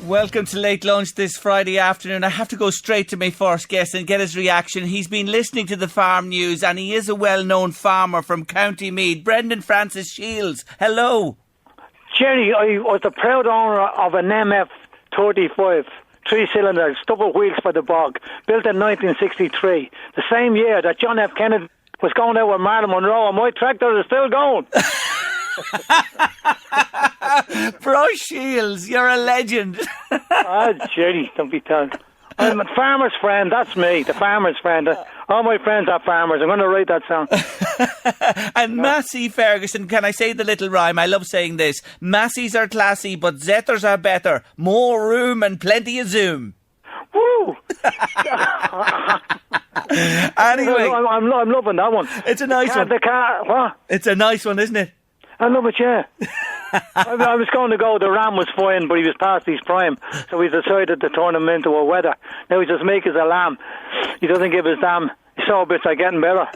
Welcome to Late Lunch this Friday afternoon. I have to go straight to my first guest and get his reaction. He's been listening to the farm news and he is a well-known farmer from County Meath. Brendan Francis Shiels, hello. Gerry, I was the proud owner of an MF-35, 3 cylinders, double wheels for the bog, built in 1963, the same year that John F. Kennedy was going out with Marilyn Monroe, and my tractor is still going. Bro Shiels, you're a legend. Gerry, don't be telling. I'm a farmer's friend, that's me, the farmer's friend. All my friends are farmers. I'm going to write that song. And Massey Ferguson, can I say the little rhyme? I love saying this. Massies are classy, but Zethers are better. More room and plenty of zoom. Woo! Anyway, I'm loving that one. It's a nice one. The car, what? It's a nice one, isn't it? I love it, yeah. I was going to go, the Ram was fine, but he was past his prime, so we decided to turn him into a wether. Now he just makes us a lamb. He doesn't give his damn. His saw bits are getting better.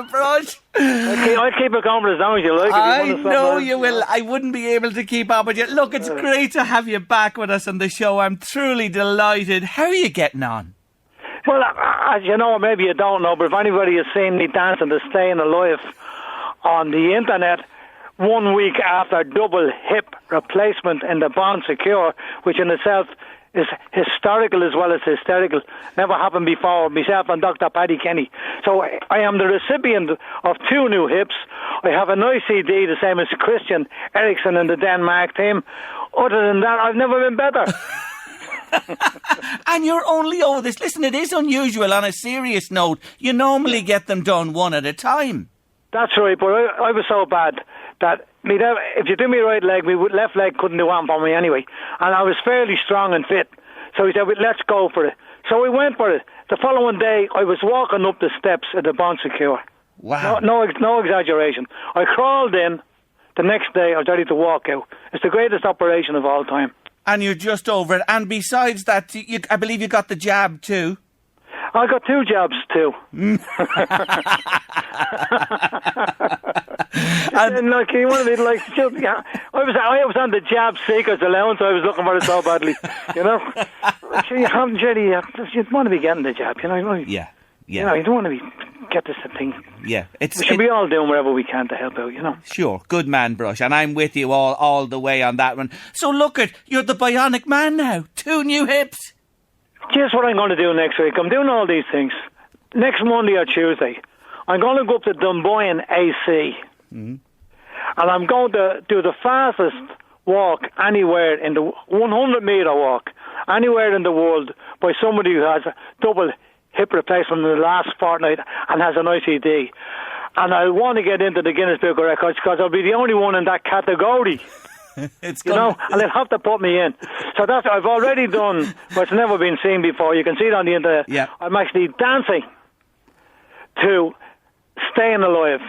Brush. I'll keep it going as long as you like. I know you will. I wouldn't be able to keep up with you. Look, it's great to have you back with us on the show. I'm truly delighted. How are you getting on? Well, as you know, maybe you don't know, but if anybody has seen me dancing to Staying Alive on the internet, 1 week after double hip replacement in the Bond Secure, which in itself is historical as well as hysterical. Never happened before, myself and Dr. Paddy Kenny. So I am the recipient of 2 new hips. I have an ICD, the same as Christian Eriksen in the Denmark team. Other than that, I've never been better. And you're only over this. Listen, it is unusual. On a serious note, you normally get them done one at a time. That's right, but I was so bad that if you do me right leg, my left leg couldn't do one for me anyway. And I was fairly strong and fit. So he said, well, let's go for it. So we went for it. The following day, I was walking up the steps at the Bond Secure. Wow. No exaggeration. I crawled in. The next day, I was ready to walk out. It's the greatest operation of all time. And you're just over it. And besides that, I believe you got the jab too. I got 2 jobs too. And like you want to be like, I was on the job seekers allowance. I was looking for it so badly, you know. So you haven't really. You want to be getting the job, you know. Yeah. You know, you don't want to get this thing. Yeah, we should be all doing whatever we can to help out, you know. Sure, good man, Brush, and I'm with you all the way on that one. So look you're the bionic man now. 2 new hips. Here's what I'm going to do next week. I'm doing all these things. Next Monday or Tuesday, I'm going to go up to Dunboyne AC. Mm-hmm. And I'm going to do the fastest walk anywhere in the 100-metre walk, anywhere in the world, by somebody who has a double hip replacement in the last fortnight and has an ICD. And I want to get into the Guinness Book of Records because I'll be the only one in that category. And they'll have to put me in. So that's I've already done what's never been seen before. You can see it on the internet. Yeah. I'm actually dancing to Staying Alive.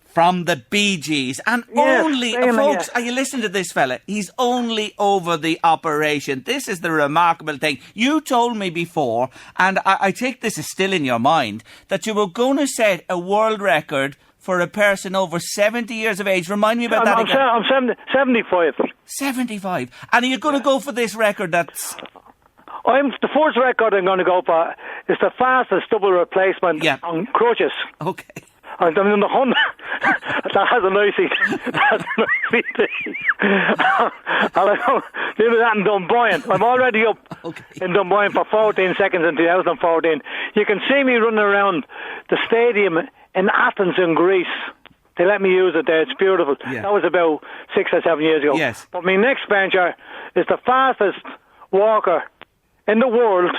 From the Bee Gees. And only, folks, are you listening to this fella? He's only over the operation. This is the remarkable thing. You told me before, and I think this is still in your mind, that you were going to set a world record for a person over 70 years of age. Remind me about that again. I'm 75. 75. And are you going to go for this record that's... The first record I'm going to go for is the fastest double replacement on crutches. Okay. I'm in the 100. That has a nice and I'm doing that in Dunboyne. I'm already up in Dunboyne for 14 seconds in 2014. You can see me running around the stadium in Athens in Greece. They let me use it there. It's beautiful. Yeah. That was about 6 or 7 years ago. Yes. But my next venture is the fastest walker in the world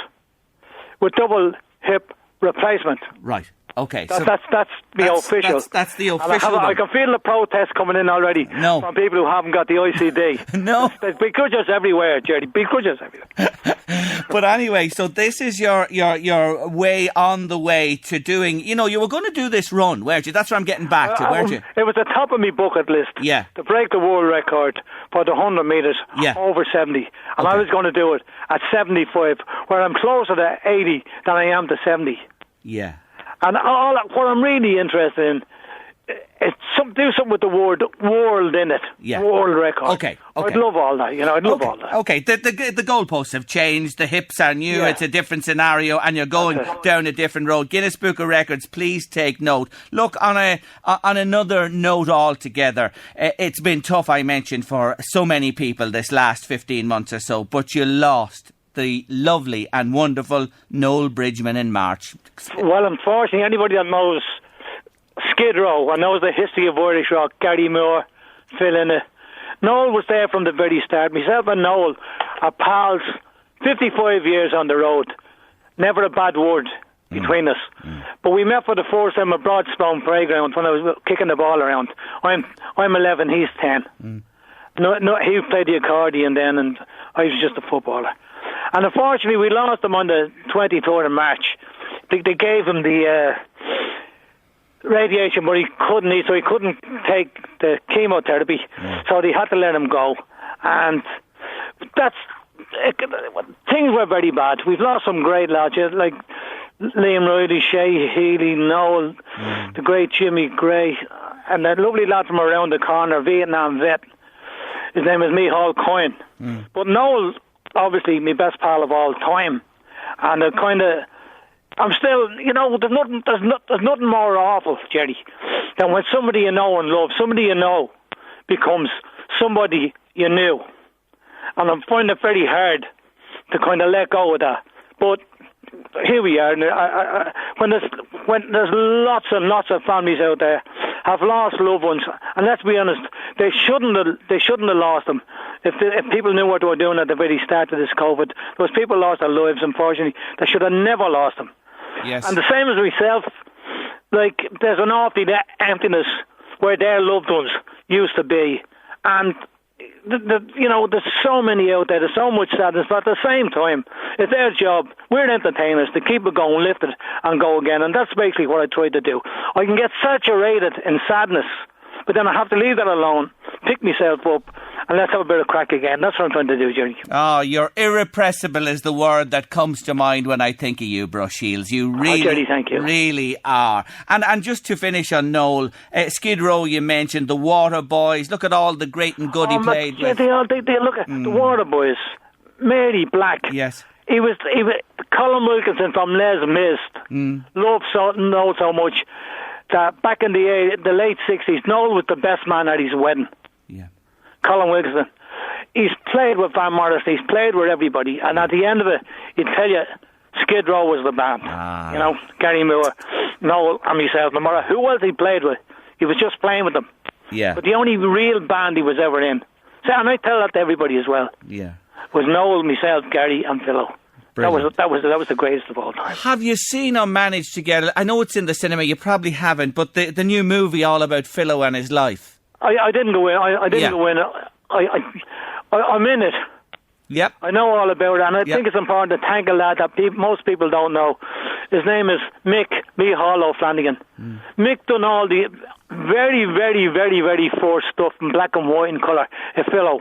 with double hip replacement. Right. Okay. That's the official. That's the official. I can feel the protest coming in already from people who haven't got the ICD. No. There's begrudges everywhere, Gerry. Begrudges everywhere. But anyway, so this is your way on the way to doing, you were going to do this run, weren't you? That's what I'm getting back to, weren't you? It was the top of my bucket list. Yeah. To break the world record for the 100 metres over 70. And I was going to do it at 75, where I'm closer to 80 than I am to 70. Yeah. And what I'm really interested in do something with the word world in it. Yeah. World record. Okay. I'd love all that, I'd love all that. Okay, the goalposts have changed, the hips are new, Yeah. it's a different scenario, and you're going down a different road. Guinness Book of Records, please take note. Look, on another note altogether, it's been tough, I mentioned, for so many people this last 15 months or so, but you lost the lovely and wonderful Noel Bridgman in March. Well, unfortunately, anybody that knows Skid Row and knows the history of Irish rock, Gary Moore, Phil Innes, Noel was there from the very start. Myself and Noel are pals, 55 years on the road. Never a bad word between us. But we met for the first time at Broadstone Playground when I was kicking the ball around. I'm 11, he's 10. No, he played the accordion then, and I was just a footballer. And unfortunately, we lost him on the 23rd of March. They gave him the radiation, but he couldn't eat, so he couldn't take the chemotherapy. So they had to let him go. And things were very bad. We've lost some great lads, like Liam Riley, Shay Healy, Noel, the great Jimmy Gray, and that lovely lad from around the corner, Vietnam vet. His name is Micheál Coyne. But Noel, obviously, my best pal of all time. And I'm still, there's nothing more awful, Gerry, than when somebody you know and love, somebody you know becomes somebody you knew. And I'm finding it very hard to kind of let go of that. But here we are. When there's lots and lots of families out there have lost loved ones, and let's be honest, they shouldn't have lost them. If people knew what they were doing at the very start of this COVID, those people lost their lives. Unfortunately, they should have never lost them. Yes. And the same as myself, like there's an awful emptiness where their loved ones used to be, and there's so many out there. There's so much sadness, but at the same time, it's their job. We're entertainers to keep it going, lift it, and go again. And that's basically what I try to do. I can get saturated in sadness, but then I have to leave that alone, pick myself up, and let's have a bit of crack again. That's what I'm trying to do, Gerry. Oh, you're irrepressible is the word that comes to mind when I think of you, bro Shiels. You really, Gerry, thank you. Really are. And just to finish on Noel, Skid Row, you mentioned, the Water Boys. Look at all the great and good he played with. They look at the Water Boys. Mary Black. Yes. He was Colin Wilkinson from Les Mis. Loved Noel so much that back in the late 60s, Noel was the best man at his wedding. Yeah. Colin Wilkinson. He's played with Van Morrison, he's played with everybody, and at the end of it, he'd tell you Skid Row was the band. Gary Moore, Noel, and myself, no matter who else he played with, he was just playing with them. Yeah. But the only real band he was ever in, and I tell that to everybody as well, was Noel, myself, Gary, and Philo. Brilliant. That was the greatest of all time. Have you seen or managed to get it? I know it's in the cinema, you probably haven't, but the new movie all about Philo and his life. I didn't go in. I didn't go in. I'm in it. Yep. I know all about it, and I think it's important to thank a lad that most people don't know. His name is Micheál O'Flanagan. Mick done all the very, very, very, very first stuff in black and white in colour. Philo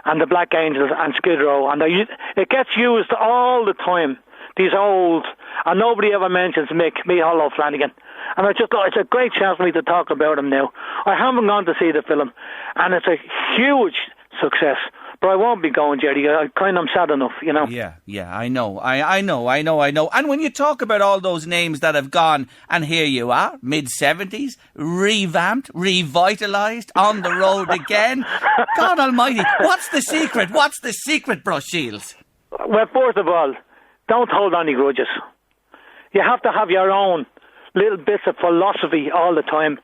and the Black Angels and Skid Row, and it gets used all the time. These old, and nobody ever mentions Micheál O'Flanagan. And I just thought it's a great chance for me to talk about him now. I haven't gone to see the film, and it's a huge success. But I won't be going, Gerry. I'm sad enough, Yeah, I know. I know. And when you talk about all those names that have gone, and here you are, mid-70s, revamped, revitalised, on the road again. God almighty, what's the secret? What's the secret, bro Shiels? Well, first of all, don't hold any grudges. You have to have your own little bits of philosophy all the time.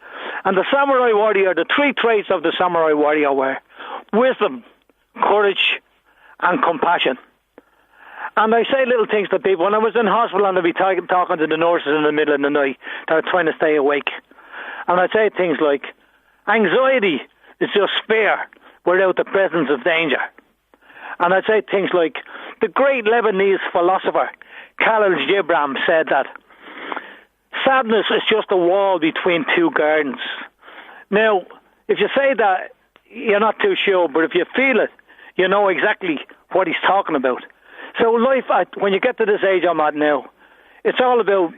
And the samurai warrior, the three traits of the samurai warrior were wisdom, courage, and compassion. And I say little things to people. When I was in hospital and I'd be talking to the nurses in the middle of the night that are trying to stay awake. And I'd say things like, anxiety is just fear without the presence of danger. And I'd say things like, the great Lebanese philosopher Khalil Gibran said that sadness is just a wall between two gardens. Now, if you say that, you're not too sure, but if you feel it, you know exactly what he's talking about. So life, when you get to this age I'm at now, it's all about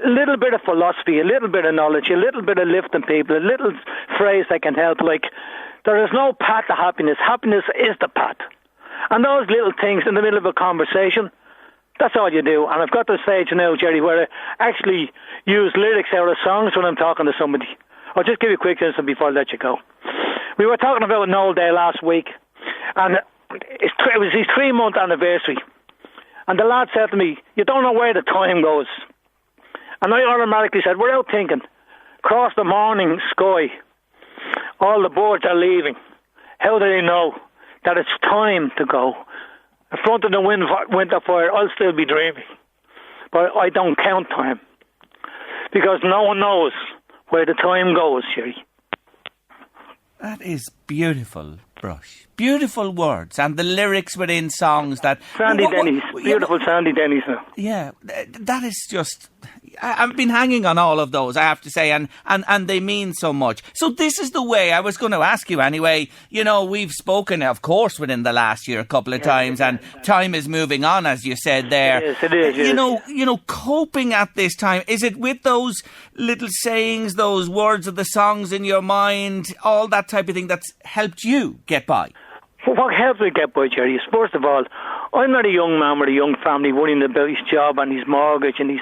a little bit of philosophy, a little bit of knowledge, a little bit of lifting people, a little phrase that can help, like, there is no path to happiness. Happiness is the path. And those little things in the middle of a conversation, that's all you do. And I've got to the stage now, Gerry, where I actually use lyrics out of songs when I'm talking to somebody. I'll just give you a quick instance before I let you go. We were talking about an old day last week, and it was his 3-month anniversary. And the lad said to me, you don't know where the time goes. And I automatically said, without thinking, across the morning sky, all the birds are leaving. How do they know that it's time to go? In front of the winter fire, I'll still be dreaming. But I don't count time. Because no one knows where the time goes, Gerry. That is beautiful, Brush. Beautiful words. And the lyrics within songs that... Sandy Denny's. Beautiful Sandy Denny's now. Yeah, that is just... I've been hanging on all of those, I have to say, and they mean so much. So this is the way I was going to ask you anyway. You know, we've spoken, of course, within the last year a couple of times, and time is moving on, as you said there. Yes, it is. You know, coping at this time, is it with those little sayings, those words of the songs in your mind, all that type of thing that's helped you get by? What helps me get by, Gerry, is, first of all, I'm not a young man with a young family worrying about his job and his mortgage and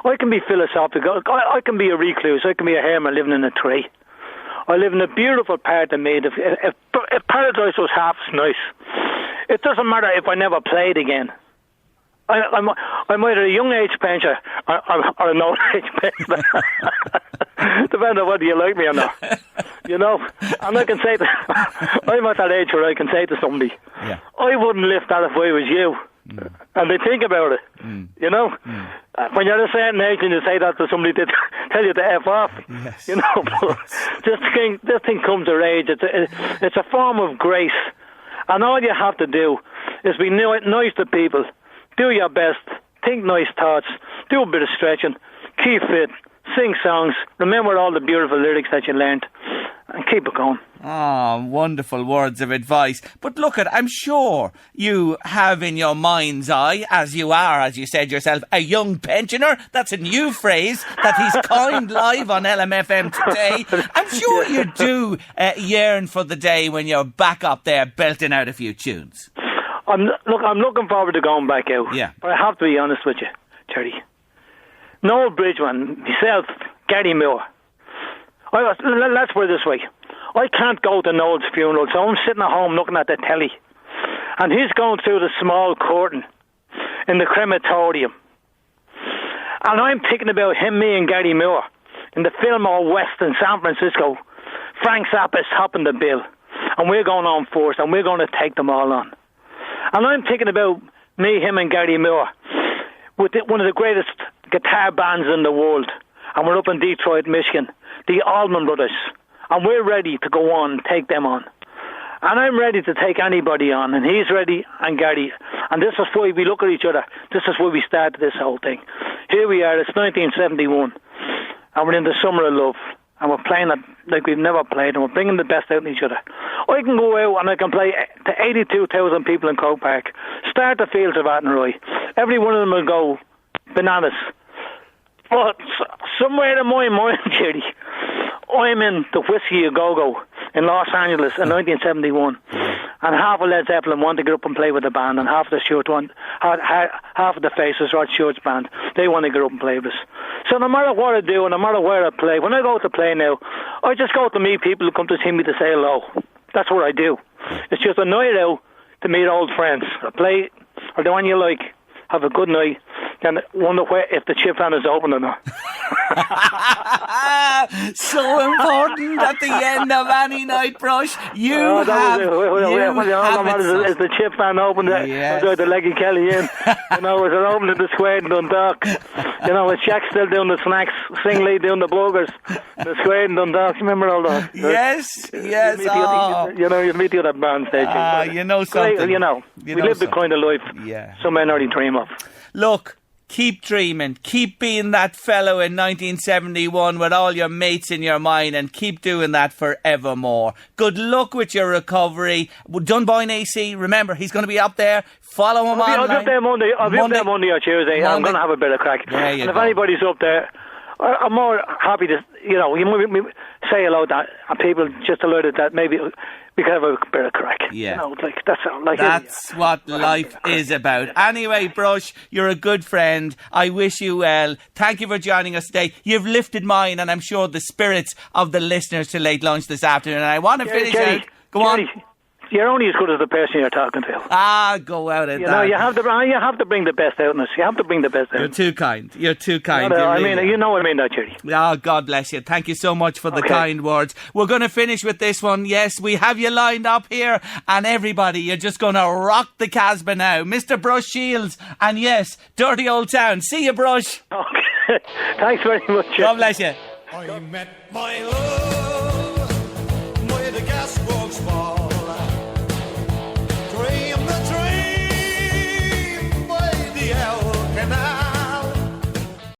I can be philosophical. I can be a recluse. I can be a hermit living in a tree. I live in a beautiful part of Meath. If paradise was half as nice, it doesn't matter if I never played again. I'm either a young age pensioner or an old age pensioner. Depending on whether you like me or not. You know? And I can say I'm at that age where I can say to somebody, I wouldn't lift that if I was you. And they think about it. You know? When you're at a certain age and you say that to somebody, they tell you to F off. Yes. You know? But this thing comes of age. It's a form of grace. And all you have to do is be nice to people. Do your best, think nice thoughts, do a bit of stretching, keep fit, sing songs, remember all the beautiful lyrics that you learned, and keep it going. Oh, wonderful words of advice. But look I'm sure you have in your mind's eye, as you are, as you said yourself, a young pensioner. That's a new phrase that he's coined live on LMFM today. I'm sure you do yearn for the day when you're back up there belting out a few tunes. I'm looking forward to going back out. Yeah. But I have to be honest with you, Gerry. Noel Bridgman, myself, Gerry Moore. Let's put it this way. I can't go to Noel's funeral, so I'm sitting at home looking at the telly. And he's going through the small curtain in the crematorium. And I'm thinking about him, me and Gerry Moore in the Fillmore West in San Francisco. Frank Zappa's topping the bill. And we're going on first, and we're going to take them all on. And I'm thinking about me, him and Gerry Moore with one of the greatest guitar bands in the world. And we're up in Detroit, Michigan, the Allman Brothers. And we're ready to go on and take them on. And I'm ready to take anybody on. And he's ready, and Gerry. And this is why we look at each other. This is why we started this whole thing. Here we are, it's 1971. And we're in the summer of love. And we're playing it like we've never played, and we're bringing the best out in each other. I can go out and I can play to 82,000 people in Croke Park, start the fields of Athenry. Every one of them will go bananas. But somewhere in my mind, Gerry, I'm in the Whiskey A Go-Go in Los Angeles in 1971, and half of Led Zeppelin want to get up and play with the band, and half of the Faces Rod Stewart's band, they want to get up and play with us. So no matter what I do, and no matter where I play, when I go to play now, I just go to meet people who come to see me to say hello. That's what I do. It's just a night out to meet old friends. I play, or the one you like, have a good night, then wonder if the chip fan is open or not. So important at the end of any night, Brush. Is the chip fan open? Yes. The Leggy Kelly in. You know, is it open in the square in Dundalk? You know, is Jack still doing the snacks? Singly doing the burgers? The square in Dundalk. Remember all that? Yes. You meet the other band station. You know something. We live the kind of life some men already dream of. Look, Keep dreaming. Keep being that fellow in 1971 with all your mates in your mind, and keep doing that forevermore. Good luck with your recovery. Dunboyne AC, remember, he's going to be up there. Follow him online. I'll be up there Monday. I'll be up there Monday or Tuesday. And I'm going to have a bit of crack. And if anybody's up there, I'm more happy to, you say hello to people just alerted that maybe we can have a bit of crack. Yeah. That's what life is about. Anyway, Brush, you're a good friend. I wish you well. Thank you for joining us today. You've lifted mine, and I'm sure the spirits of the listeners to Late Lunch this afternoon. And I want to finish Gerry, out. Go on. You're only as good as the person you're talking to. Go out at that. You have to bring the best out in us. You have to bring the best out. You're too kind. You're too kind. I mean, you know what I mean, that, Gerry. Oh, God bless you. Thank you so much for the kind words. We're going to finish with this one. Yes, we have you lined up here. And everybody, you're just going to rock the Casbah now. Mr. Brush Shiels. And yes, Dirty Old Town. See you, Brush. Okay. Thanks very much. God bless you. I met my love where the gas works far.